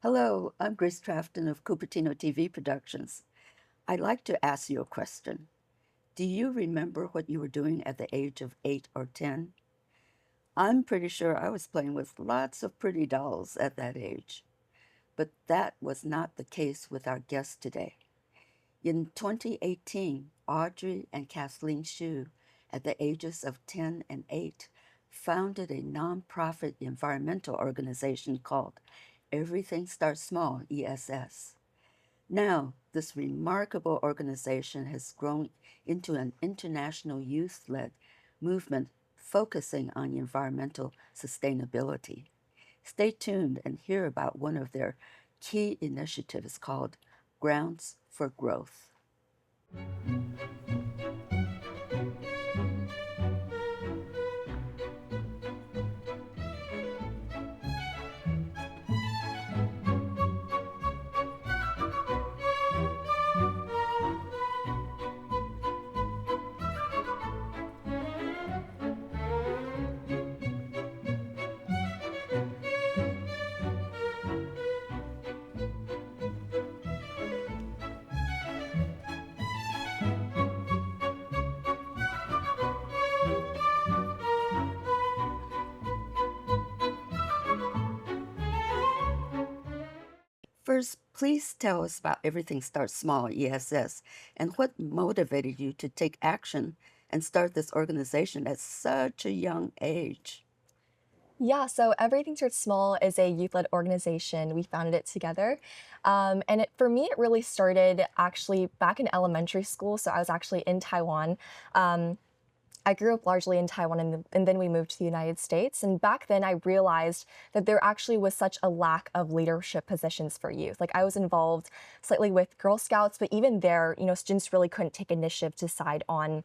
Hello, I'm Grace Trafton of Cupertino TV Productions. I'd like to ask you a question. Do you remember what you were doing at the age of 8 or 10? I'm pretty sure I was playing with lots of pretty dolls at that age. But that was not the case with our guest today. In 2018, Audrey and Kathleen Hsu, at the ages of 10 and 8, founded a nonprofit environmental organization called Everything Starts Small, ESS. Now, this remarkable organization has grown into an international youth led movement focusing on environmental sustainability. Stay tuned and hear about one of their key initiatives called Grounds for Growth. First, please tell us about Everything Starts Small, ESS, and what motivated you to take action and start this organization at such a young age. Yeah, so Everything Starts Small is a youth-led organization. We founded it together. For me, it really started actually back in elementary school. So I was actually in Taiwan. Um, I grew up largely in Taiwan and then we moved to the United States. And back then I realized that there actually was such a lack of leadership positions for youth. Like I was involved slightly with Girl Scouts, but even there, students really couldn't take initiative to decide on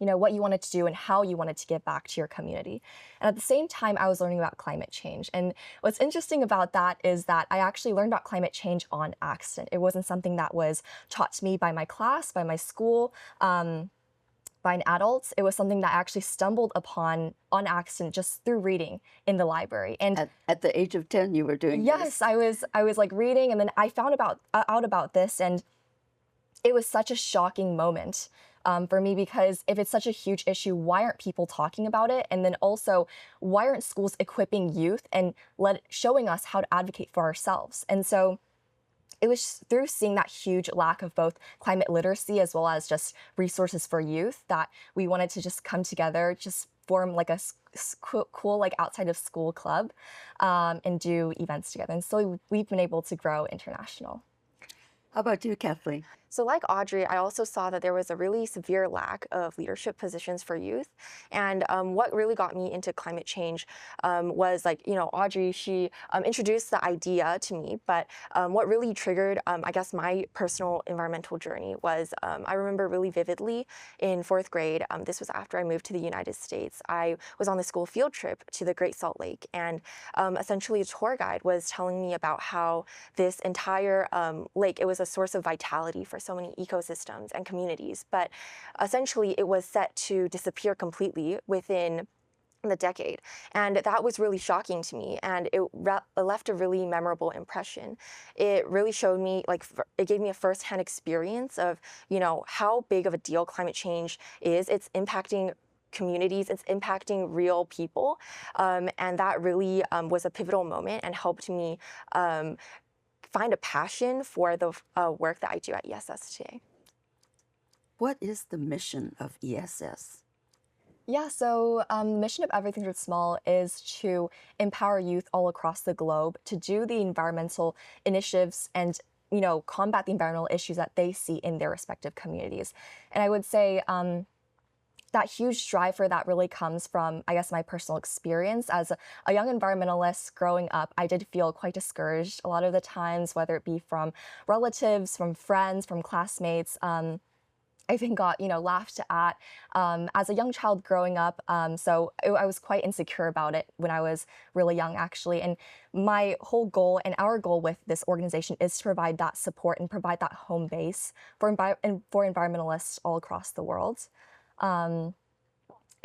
what you wanted to do and how you wanted to give back to your community. And at the same time, I was learning about climate change. And what's interesting about that is that I actually learned about climate change on accident. It wasn't something that was taught to me by my class, by my school, by an adult. It was something that I actually stumbled upon on accident just through reading in the library. And At the age of 10, you were doing yes, this. I was like reading, and then I found out about this, and it was such a shocking moment for me because if it's such a huge issue, why aren't people talking about it? And then also, why aren't schools equipping youth and showing us how to advocate for ourselves? And so it was through seeing that huge lack of both climate literacy as well as just resources for youth that we wanted to just come together, just form like a cool like outside of school club and do events together. And so we've been able to grow international. How about you, Kathleen? So like Audrey, I also saw that there was a really severe lack of leadership positions for youth. And what really got me into climate change was Audrey, she introduced the idea to me, but what really triggered, I guess, my personal environmental journey was I remember really vividly in fourth grade, this was after I moved to the United States, I was on the school field trip to the Great Salt Lake, and essentially a tour guide was telling me about how this entire lake, it was a source of vitality for so many ecosystems and communities, but essentially it was set to disappear completely within the decade. And that was really shocking to me. And it left a really memorable impression. It really showed me, it gave me a firsthand experience of, how big of a deal climate change is. It's impacting communities, it's impacting real people. And that really was a pivotal moment and helped me find a passion for the work that I do at ESS today. What is the mission of ESS? Yeah, so the mission of Everything Starts Small is to empower youth all across the globe to do the environmental initiatives and combat the environmental issues that they see in their respective communities. And I would say that huge drive for that really comes from, I guess, my personal experience. As a young environmentalist growing up, I did feel quite discouraged a lot of the times, whether it be from relatives, from friends, from classmates. I even got, laughed at as a young child growing up. I was quite insecure about it when I was really young, actually. And my whole goal and our goal with this organization is to provide that support and provide that home base for environmentalists all across the world. Um,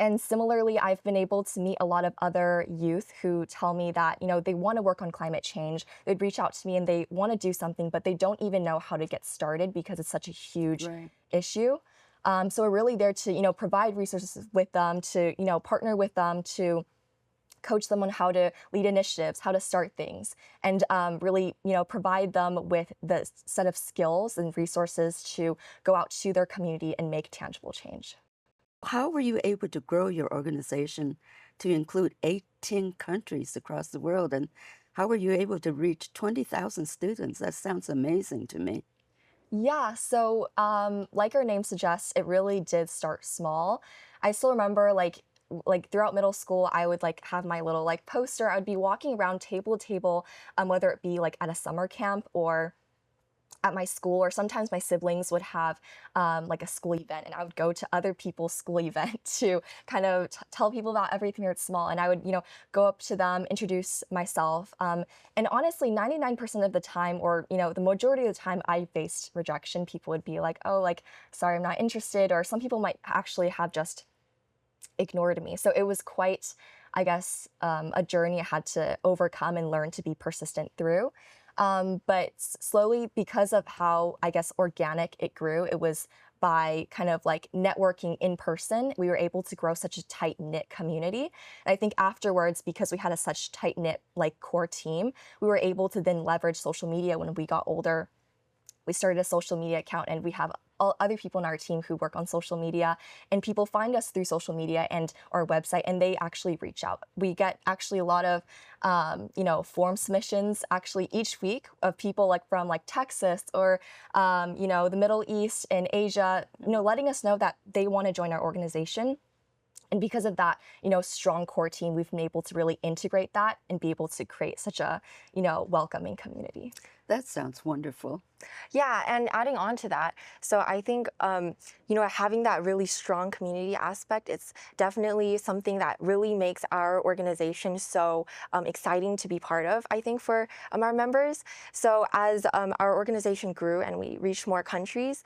And similarly, I've been able to meet a lot of other youth who tell me that, they want to work on climate change. They'd reach out to me and they want to do something, but they don't even know how to get started because it's such a huge Right. issue. So we're really there to, provide resources with them, to, partner with them, to coach them on how to lead initiatives, how to start things, and really, provide them with the set of skills and resources to go out to their community and make tangible change. How were you able to grow your organization to include 18 countries across the world? And how were you able to reach 20,000 students? That sounds amazing to me. Yeah, so like our name suggests, it really did start small. I still remember like throughout middle school, I would like have my little like poster. I would be walking around table to table, whether it be like at a summer camp or at my school, or sometimes my siblings would have like a school event, and I would go to other people's school event to kind of tell people about everything that's small. And I would, go up to them, introduce myself. And honestly, 99% of the time, or, the majority of the time, I faced rejection. People would be like, oh, like, sorry, I'm not interested. Or some people might actually have just ignored me. So it was quite, I guess, a journey I had to overcome and learn to be persistent through. But slowly, because of how, I guess, organic it grew, it was by kind of like networking in person, we were able to grow such a tight knit community. And I think afterwards, because we had a such tight knit like core team, we were able to then leverage social media when we got older. We started a social media account, and we have all other people in our team who work on social media, and people find us through social media and our website, and they actually reach out. We get actually a lot of form submissions actually each week of people like from like Texas or the Middle East and Asia, letting us know that they want to join our organization. And because of that, strong core team, we've been able to really integrate that and be able to create such a, welcoming community. That sounds wonderful. Yeah, and adding on to that, so I think having that really strong community aspect, it's definitely something that really makes our organization so exciting to be part of, I think, for our members. So as our organization grew and we reached more countries,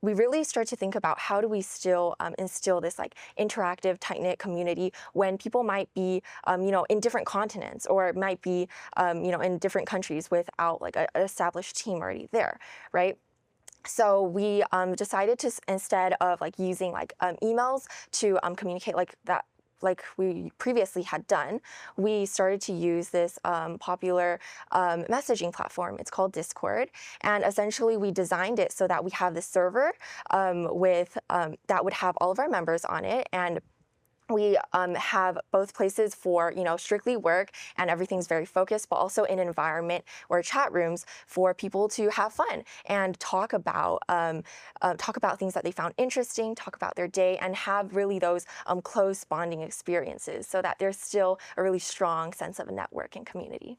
we really start to think about how do we still instill this like interactive, tight-knit community when people might be, in different continents, or might be, in different countries without like an established team already there, right? So we decided to, instead of like using like emails to communicate like that, like we previously had done, we started to use this popular messaging platform. It's called Discord. And essentially we designed it so that we have this server with that would have all of our members on it. And we have both places for, strictly work, and everything's very focused, but also an environment or chat rooms for people to have fun and talk about things that they found interesting, talk about their day, and have really those close bonding experiences, so that there's still a really strong sense of a network and community.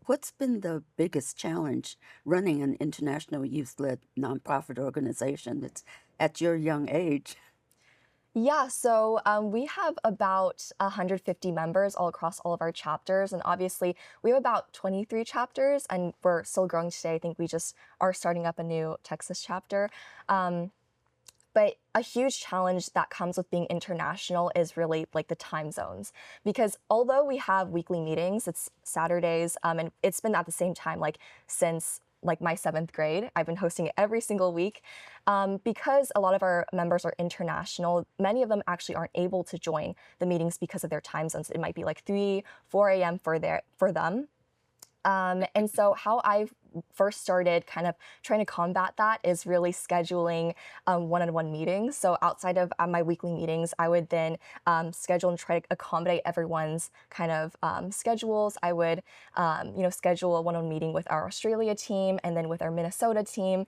What's been the biggest challenge running an international youth-led nonprofit organization that's at your young age? Yeah, so we have about 150 members all across all of our chapters. And obviously, we have about 23 chapters, and we're still growing today. I think we just are starting up a new Texas chapter. But a huge challenge that comes with being international is really like the time zones. Because although we have weekly meetings, it's Saturdays, and it's been at the same time like since like my 7th grade. I've been hosting it every single week. Because a lot of our members are international, many of them actually aren't able to join the meetings because of their time zones. It might be like 3, 4 a.m. for them. And so how I first started kind of trying to combat that is really scheduling one-on-one meetings. So outside of my weekly meetings, I would then schedule and try to accommodate everyone's kind of schedules. I would, schedule a one-on-one meeting with our Australia team and then with our Minnesota team,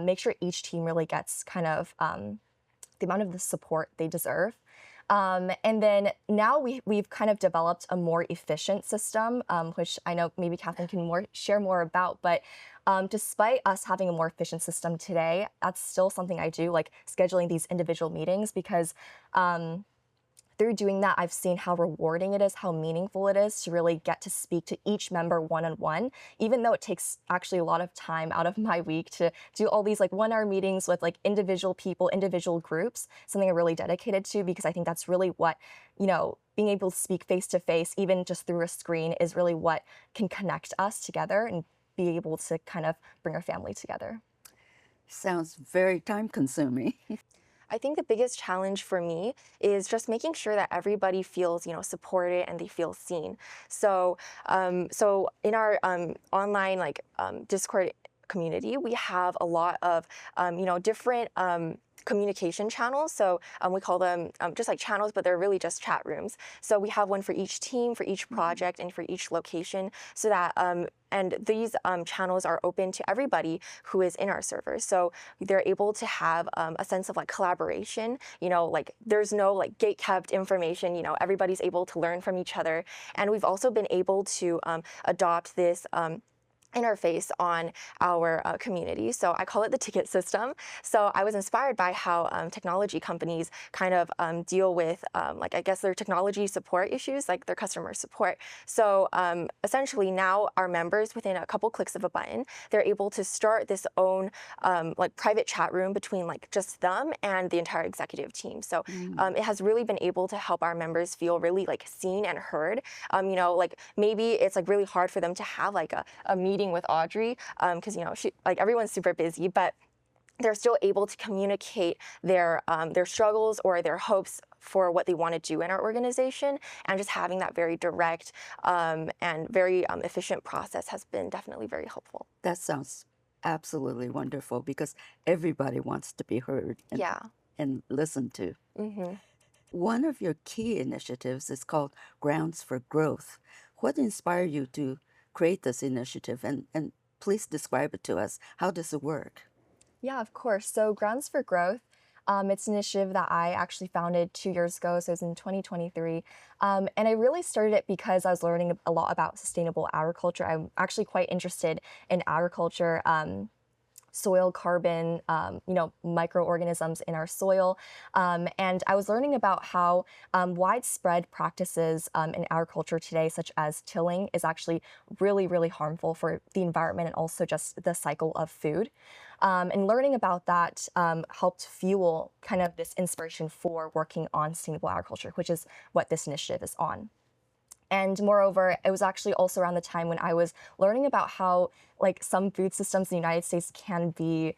make sure each team really gets kind of the amount of the support they deserve. And then now we've kind of developed a more efficient system, which I know maybe Kathleen can share more about. But despite us having a more efficient system today, that's still something I do, like scheduling these individual meetings, because through doing that, I've seen how rewarding it is, how meaningful it is to really get to speak to each member one-on-one, even though it takes actually a lot of time out of my week to do all these like 1 hour meetings with like individual people, individual groups, something I'm really dedicated to because I think that's really what, being able to speak face to face, even just through a screen, is really what can connect us together and be able to kind of bring our family together. Sounds very time consuming. I think the biggest challenge for me is just making sure that everybody feels, supported and they feel seen. So in our online Discord community, we have a lot of, different communication channels. So we call them just like channels, but they're really just chat rooms. So we have one for each team, for each project, and for each location, so that and these channels are open to everybody who is in our server. So they're able to have a sense of like collaboration, like there's no like gate kept information, everybody's able to learn from each other. And we've also been able to adopt this interface on our community. So I call it the ticket system. So I was inspired by how technology companies kind of deal with I guess their technology support issues, like their customer support. So essentially now our members, within a couple clicks of a button, they're able to start this own private chat room between like just them and the entire executive team. So it has really been able to help our members feel really like seen and heard. Like maybe it's like really hard for them to have like a meeting with Audrey because she, like, everyone's super busy, but they're still able to communicate their struggles or their hopes for what they want to do in our organization, and just having that very direct and very efficient process has been definitely very helpful. That sounds absolutely wonderful because everybody wants to be heard Yeah. and listened to. hmm One of your key initiatives is called Grounds for Growth. What inspired you to create this initiative? And please describe it to us. How does it work? Yeah, of course. So Grounds for Growth, it's an initiative that I actually founded 2 years ago. So it was in 2023. And I really started it because I was learning a lot about sustainable agriculture. I'm actually quite interested in agriculture. Soil carbon, microorganisms in our soil. And I was learning about how widespread practices in agriculture today, such as tilling, is actually really, really harmful for the environment and also just the cycle of food. And learning about that helped fuel kind of this inspiration for working on sustainable agriculture, which is what this initiative is on. And moreover, it was actually also around the time when I was learning about how like some food systems in the United States can be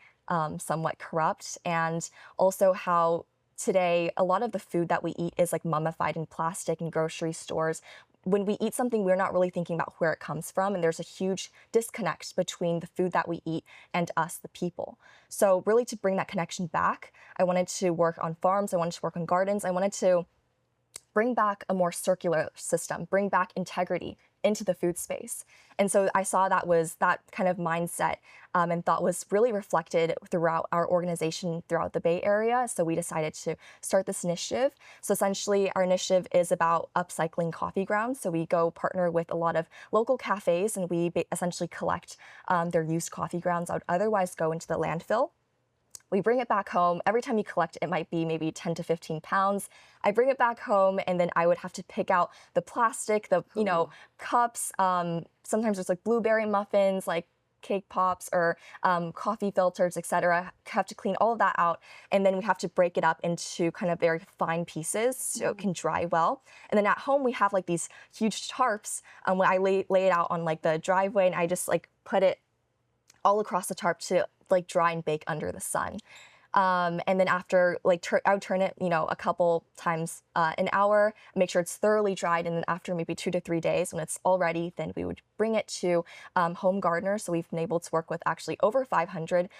somewhat corrupt, and also how today a lot of the food that we eat is like mummified in plastic in grocery stores. When we eat something, we're not really thinking about where it comes from, and there's a huge disconnect between the food that we eat and us, the people. So really to bring that connection back, I wanted to work on farms, I wanted to work on gardens, I wanted to bring back a more circular system, bring back integrity into the food space. And so I saw that kind of mindset and thought was really reflected throughout our organization throughout the Bay Area. So we decided to start this initiative. So essentially our initiative is about upcycling coffee grounds. So we go partner with a lot of local cafes and we essentially collect their used coffee grounds that would otherwise go into the landfill. We bring it back home. Every time you collect, it might be maybe 10 to 15 pounds. I bring it back home, and then I would have to pick out the plastic, the cups. Sometimes there's like blueberry muffins, like cake pops or coffee filters, etc. Have to clean all of that out, and then we have to break it up into kind of very fine pieces so it can dry well. And then at home we have like these huge tarps. When I lay it out on like the driveway, and I just like put it all across the tarp to like dry and bake under the sun. And then after, I would turn it, a couple times an hour, make sure it's thoroughly dried. And then after maybe 2 to 3 days, when it's all ready, then we would bring it to home gardeners. So we've been able to work with actually over 500,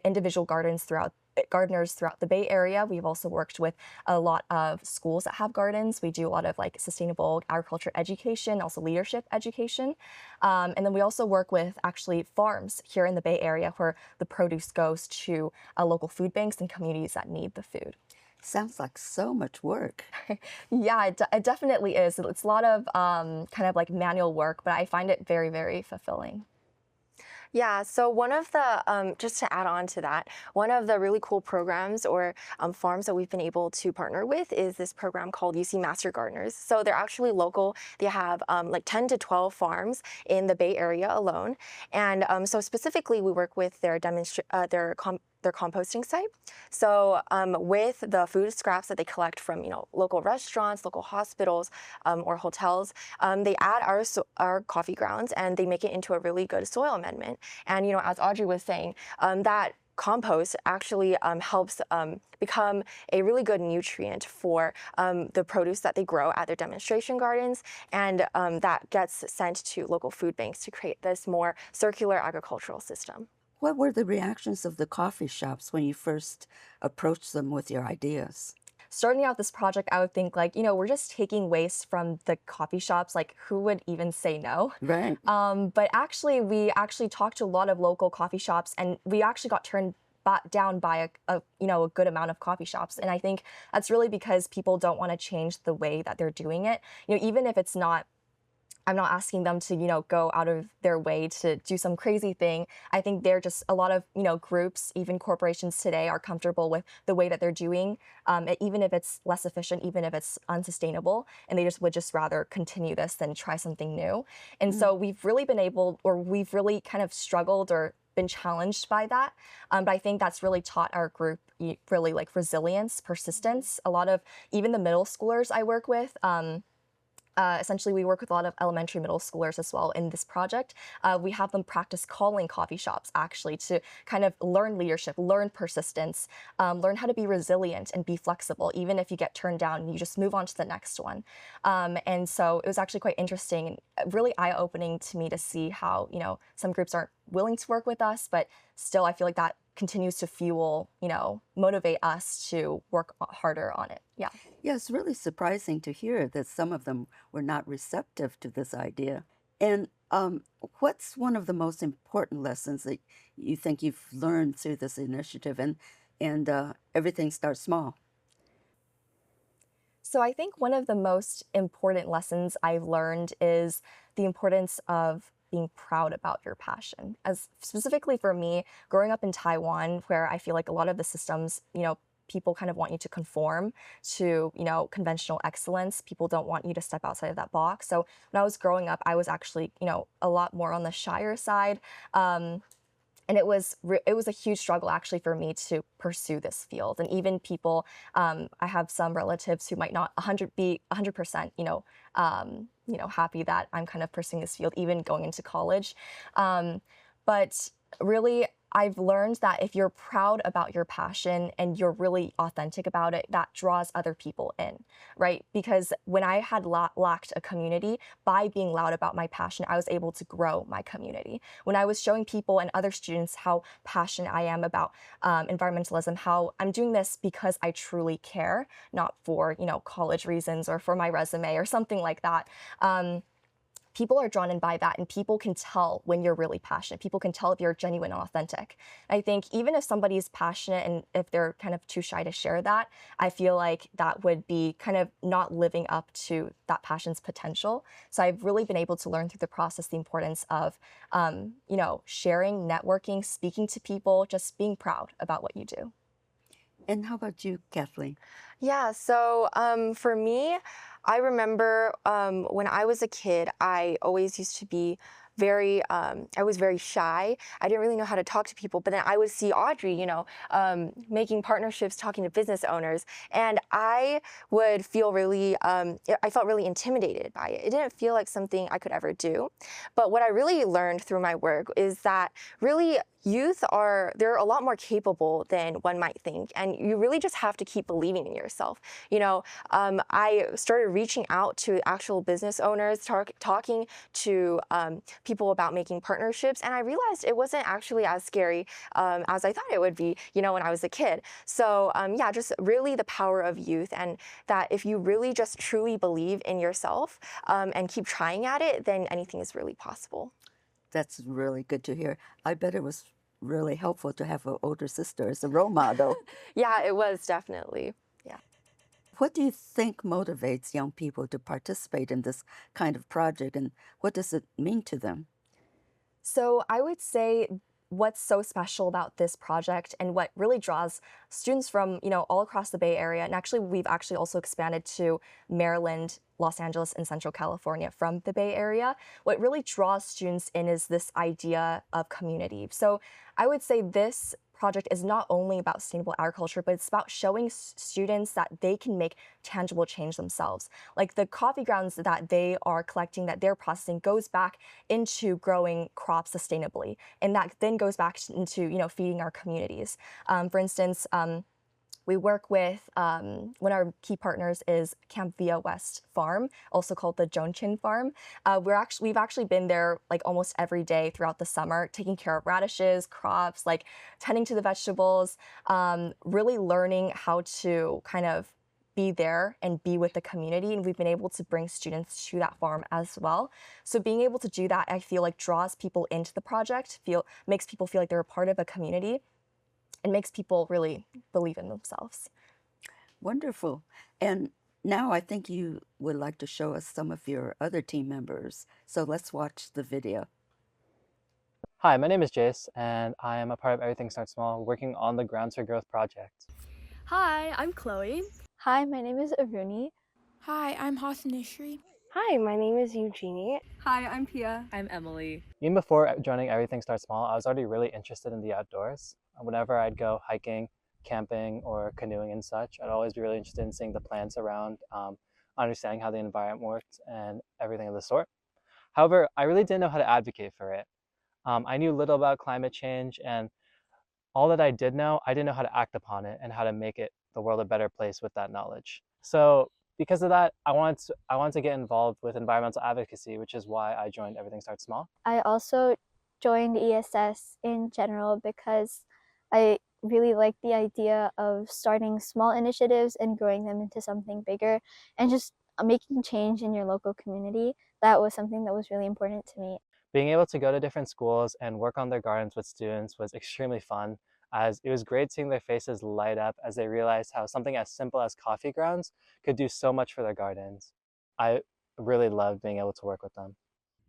individual gardeners throughout the Bay Area. We've also worked with a lot of schools that have gardens. We do a lot of like sustainable agriculture education, also leadership education. And then we also work with actually farms here in the Bay Area where the produce goes to local food banks and communities that need the food. Sounds like so much work. Yeah, it definitely is. It's a lot of kind of like manual work, but I find it very, very fulfilling. Yeah, so one of the, just to add on to that, one of the really cool programs or farms that we've been able to partner with is this program called UC Master Gardeners. So they're actually local. They have like 10 to 12 farms in the Bay Area alone. And so specifically, we work with their composting site. So with the food scraps that they collect from local restaurants, local hospitals, or hotels, they add our coffee grounds and they make it into a really good soil amendment. And as Audrey was saying, that compost actually helps become a really good nutrient for the produce that they grow at their demonstration gardens, and that gets sent to local food banks to create this more circular agricultural system. What were the reactions of the coffee shops when you first approached them with your ideas? Starting out this project, I would think like, we're just taking waste from the coffee shops. Like, who would even say no? Right. But actually, we actually talked to a lot of local coffee shops, and we actually got turned down by a good amount of coffee shops. And I think that's really because people don't want to change the way that they're doing it. Even if it's not, I'm not asking them to, go out of their way to do some crazy thing. I think they're just a lot of, groups, even corporations today are comfortable with the way that they're doing, even if it's less efficient, even if it's unsustainable, and they would just rather continue this than try something new. And so we've really kind of struggled or been challenged by that. But I think that's really taught our group really like resilience, persistence. A lot of even the middle schoolers I work with, essentially, we work with a lot of elementary, middle schoolers as well in this project. We have them practice calling coffee shops actually to kind of learn leadership, learn persistence, learn how to be resilient and be flexible. Even if you get turned down, you just move on to the next one. And so it was actually quite interesting and really eye-opening to me to see how, some groups aren't willing to work with us, but still I feel like that continues to fuel, motivate us to work harder on it. Yeah. Yeah, it's really surprising to hear that some of them were not receptive to this idea. And what's one of the most important lessons that you think you've learned through this initiative? And everything starts small. So I think one of the most important lessons I've learned is the importance of being proud about your passion. As specifically for me, growing up in Taiwan, where I feel like a lot of the systems, people kind of want you to conform to, conventional excellence. People don't want you to step outside of that box. So when I was growing up, I was actually, a lot more on the shyer side. And it was a huge struggle actually for me to pursue this field. And even people, I have some relatives who might not 100%, happy that I'm kind of pursuing this field, even going into college. But really, I've learned that if you're proud about your passion and you're really authentic about it, that draws other people in, right? Because when I had lacked a community, by being loud about my passion, I was able to grow my community. When I was showing people and other students how passionate I am about environmentalism, how I'm doing this because I truly care, not for, college reasons or for my resume or something like that. People are drawn in by that, and people can tell when you're really passionate. People can tell if you're genuine and authentic. I think even if somebody's passionate and if they're kind of too shy to share that, I feel like that would be kind of not living up to that passion's potential. So I've really been able to learn through the process the importance of, sharing, networking, speaking to people, just being proud about what you do. And how about you, Kathleen? Yeah, so for me, I remember when I was a kid, I always used to be I was very shy. I didn't really know how to talk to people, but then I would see Audrey, making partnerships, talking to business owners, and I would feel I felt really intimidated by it. It didn't feel like something I could ever do. But what I really learned through my work is that really they're a lot more capable than one might think, and you really just have to keep believing in yourself. I started reaching out to actual business owners, talking to people about making partnerships, and I realized it wasn't actually as scary as I thought it would be, when I was a kid. So just really the power of youth, and that if you really just truly believe in yourself and keep trying at it, then anything is really possible. That's really good to hear. I bet it was really helpful to have an older sister as a role model. Yeah, it was definitely. Yeah. What do you think motivates young people to participate in this kind of project, and what does it mean to them? So I would say what's so special about this project and what really draws students from, all across the Bay Area, and actually we've actually also expanded to Maryland, Los Angeles, and Central California from the Bay Area. What really draws students in is this idea of community. So I would say this project is not only about sustainable agriculture, but it's about showing students that they can make tangible change themselves. Like the coffee grounds that they are collecting, that they're processing, goes back into growing crops sustainably, and that then goes back into feeding our communities. For instance, we work with one of our key partners is Camp Via West Farm, also called the Jonchin Farm. We've actually been there like almost every day throughout the summer, taking care of radishes, crops, like tending to the vegetables, really learning how to kind of be there and be with the community. And we've been able to bring students to that farm as well. So being able to do that, I feel like draws people into the project, makes people feel like they're a part of a community, and makes people really believe in themselves. Wonderful. And now I think you would like to show us some of your other team members. So let's watch the video. Hi, my name is Jace, and I am a part of Everything Starts Small, working on the Grounds for Growth project. Hi, I'm Chloe. Hi, my name is Aruni. Hi, I'm Hasanishri. Hi, my name is Eugenie. Hi, I'm Pia. I'm Emily. Even before joining Everything Starts Small, I was already really interested in the outdoors. Whenever I'd go hiking, camping, or canoeing and such, I'd always be really interested in seeing the plants around, understanding how the environment worked, and everything of the sort. However, I really didn't know how to advocate for it. I knew little about climate change, and all that I did know, I didn't know how to act upon it and how to make the world a better place with that knowledge. So because of that, I wanted to get involved with environmental advocacy, which is why I joined Everything Starts Small. I also joined ESS in general because I really like the idea of starting small initiatives and growing them into something bigger and just making change in your local community. That was something that was really important to me. Being able to go to different schools and work on their gardens with students was extremely fun, as it was great seeing their faces light up as they realized how something as simple as coffee grounds could do so much for their gardens. I really loved being able to work with them.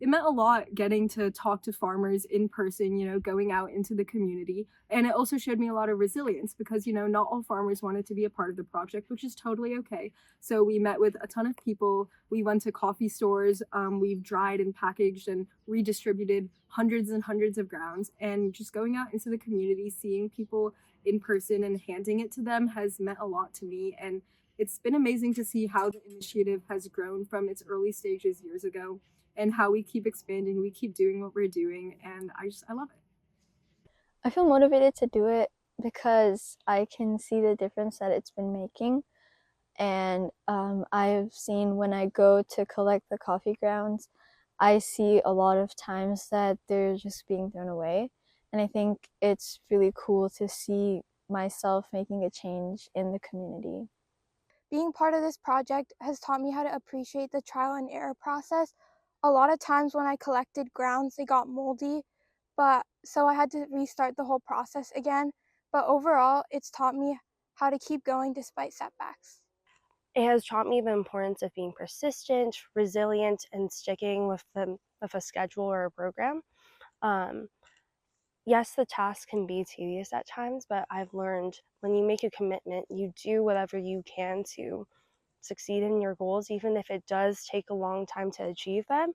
It meant a lot getting to talk to farmers in person, going out into the community. And it also showed me a lot of resilience because, not all farmers wanted to be a part of the project, which is totally okay. So we met with a ton of people. We went to coffee stores. We've dried and packaged and redistributed hundreds and hundreds of grounds. And just going out into the community, seeing people in person and handing it to them has meant a lot to me. And it's been amazing to see how the initiative has grown from its early stages years ago, and how we keep expanding, we keep doing what we're doing, and I love it. I feel motivated to do it because I can see the difference that it's been making. And I've seen when I go to collect the coffee grounds, I see a lot of times that they're just being thrown away. And I think it's really cool to see myself making a change in the community. Being part of this project has taught me how to appreciate the trial and error process. A lot of times when I collected grounds, they got moldy, so I had to restart the whole process again. But overall, it's taught me how to keep going despite setbacks. It has taught me the importance of being persistent, resilient, and sticking with a schedule or a program. Yes, the task can be tedious at times, but I've learned when you make a commitment, you do whatever you can to succeed in your goals, even if it does take a long time to achieve them.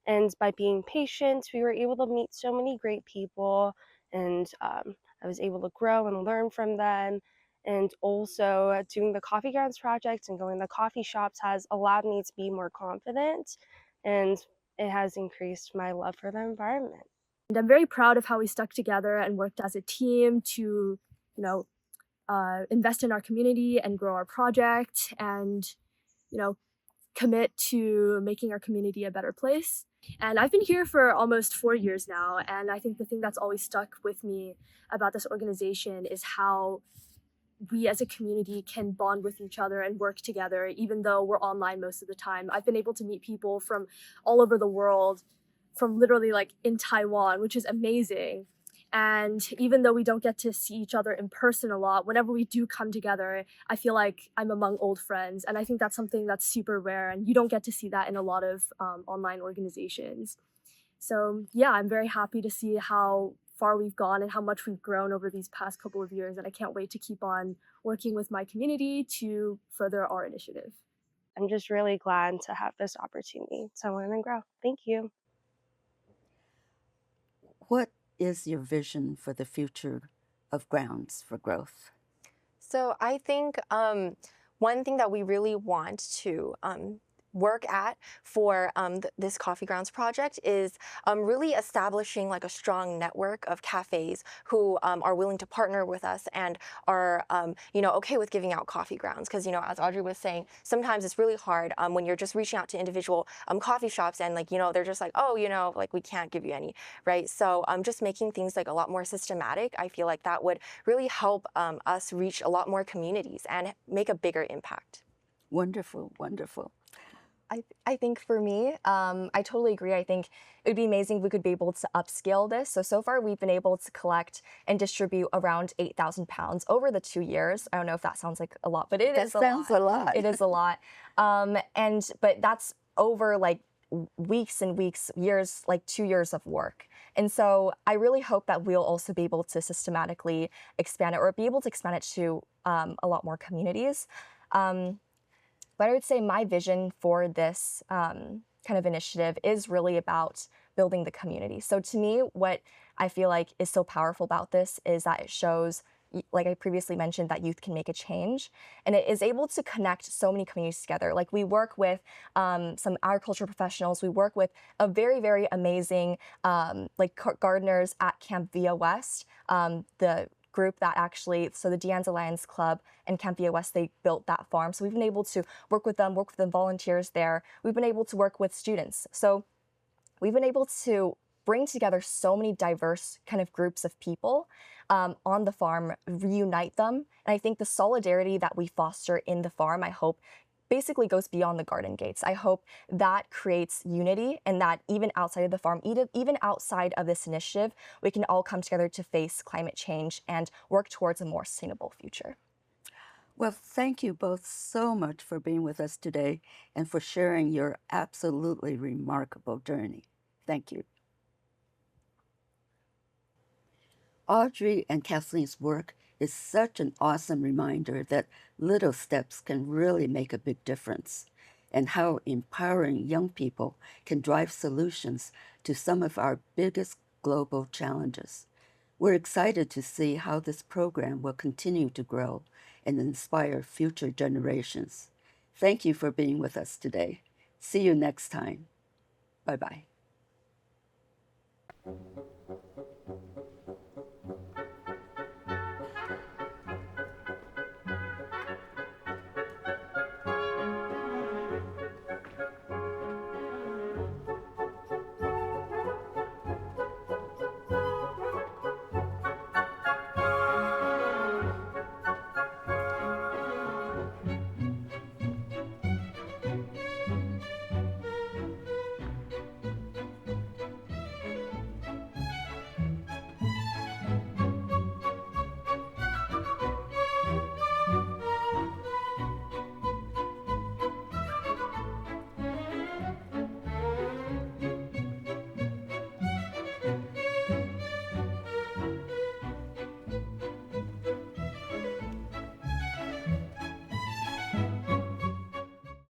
And by being patient, we were able to meet so many great people, and I was able to grow and learn from them. And also doing the Coffee Grounds project and going to coffee shops has allowed me to be more confident, and it has increased my love for the environment. And I'm very proud of how we stuck together and worked as a team to, invest in our community and grow our project and, commit to making our community a better place. And I've been here for almost 4 years now, and I think the thing that's always stuck with me about this organization is how we as a community can bond with each other and work together, even though we're online most of the time. I've been able to meet people from all over the world, from literally like in Taiwan, which is amazing. And even though we don't get to see each other in person a lot, whenever we do come together, I feel like I'm among old friends. And I think that's something that's super rare, and you don't get to see that in a lot of online organizations. So yeah, I'm very happy to see how far we've gone and how much we've grown over these past couple of years. And I can't wait to keep on working with my community to further our initiative. I'm just really glad to have this opportunity to learn and grow. Thank you. What is your vision for the future of Grounds for Growth? So I think one thing that we really want to work at for this Coffee Grounds project is really establishing like a strong network of cafes who are willing to partner with us and are okay with giving out coffee grounds, because as Audrey was saying, sometimes it's really hard when you're just reaching out to individual coffee shops and they're just like, oh, like we can't give you any, right? So just making things like a lot more systematic, I feel like that would really help us reach a lot more communities and make a bigger impact. Wonderful, wonderful. I think for me, I totally agree. I think it would be amazing if we could be able to upscale this. So far, we've been able to collect and distribute around 8,000 pounds over the 2 years. I don't know if that sounds like a lot, but it is a lot. That sounds a lot. It is a lot. But that's over like weeks and weeks, years, like 2 years of work. And so I really hope that we'll also be able to systematically expand it, or be able to expand it to a lot more communities. But I would say my vision for this kind of initiative is really about building the community. So to me, what I feel like is so powerful about this is that it shows, like I previously mentioned, that youth can make a change, and it is able to connect so many communities together. Like we work with some agriculture professionals, we work with a very, very amazing gardeners at Camp Via West, the group that so the De Anza Lions Club and Camp Via West, they built that farm. So we've been able to work with them volunteers there. We've been able to work with students. So we've been able to bring together so many diverse kind of groups of people on the farm, reunite them. And I think the solidarity that we foster in the farm, I hope, basically goes beyond the garden gates. I hope that creates unity, and that even outside of the farm, even outside of this initiative, we can all come together to face climate change and work towards a more sustainable future. Well, thank you both so much for being with us today and for sharing your absolutely remarkable journey. Thank you. Audrey and Kathleen's work is such an awesome reminder that little steps can really make a big difference, and how empowering young people can drive solutions to some of our biggest global challenges. We're excited to see how this program will continue to grow and inspire future generations. Thank you for being with us today. See you next time. Bye-bye.